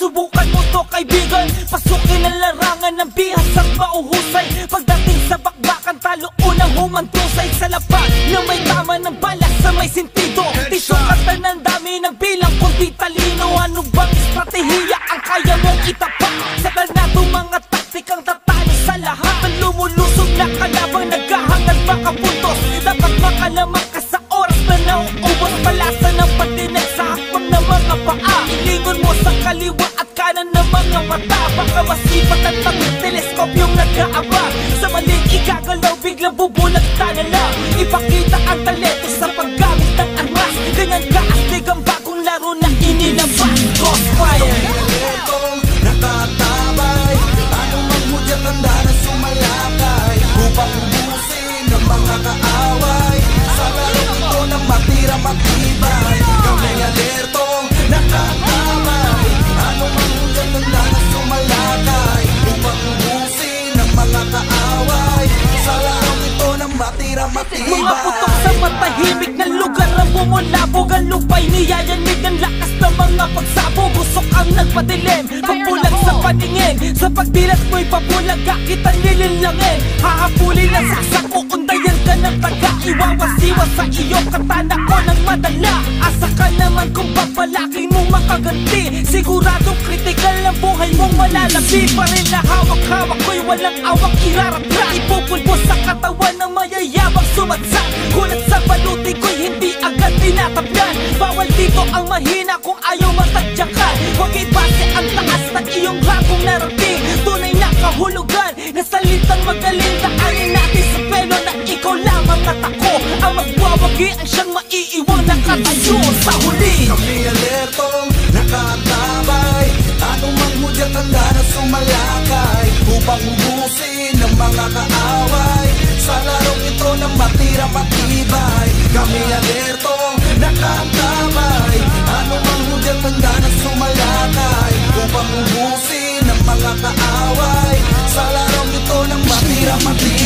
subukan mo to kaibigan. Pasukin ang larangan ng bihas at mauhusay. Pagdating sa bakbakan, talo unang humantusay. Sa lapag na may tama ng balas sa may sentido. Di sukatan ng dami ng bilang kundi talino. Ano bang estratehiya ang kaya mong itapak? Sakal na itong mga taktikang tatalo sa lahat. Ang lumulusog na kalabang naghahangad makapuntos. Dapat makalamak ka sa oras na nauubos. Palasa ng patinag sa hakbang ng mga paa. Ilingon mo sa kaliwa at kanan ng mga mata. Baka masipat at pagod teleskop yung nag-aaba. Sa maling ikagalaw biglang bubulag tanala. Ipakita ang talento sa paggamit ng armas. Ganyan kaastig ang bagong laro na inilabas. Crossfire nakatabay, anong maghudyat handa na sumalakay upang ubusin ng mga kaaway. Sa larong ito ng matira matibay, kami alertong nakatabay, anong maghudyat handa na sumalakay upang ubusin ng mga kaaway. Sa larong ito ng matira matibay. Mga putok sa matahimik na lugar ang bumulabog. Ang lupay niyayanig ng lakas ng mga pagsabog. Usok ang nagpadilim, pagbulag sa paningin. Sa pagdilat mo'y papulaga kita nililangin. Hahapulin ang saksak, uundayan ka ng taga. Iwawasiwas sa iyong katana ko ng madala. Asa ka naman kung papalaking mong makaganti. Siguradong kritikal ang buhay mong malalabi. Pa rin na hawak-hawak ko'y walang awang irarapra. Ipupulbo sa katawan ng mayayabang sumatsak. Kulat sa baluti ko'y hindi agad tinatablan. Bawal dito ang mahina kung ayaw matadyakan. Huwag ibase ang taas ng iyong rangkong narating. Tunay na kahulugan na salitang magaling. Daanin natin sa pelo na ikaw lamang at ako ang magwawagi ang siyang maiiwang nakatayo sa huli. Kami alertong nakatabay, anong maghudyat handa na sumalakay upang ubusin ng mga kaaway. Sa larong ito ng matira matibay, kami alertong nakatabay, anong maghudyat handa na sumalakay upang ubusin ng mga kaaway. Sa larong ito ng matira matibay.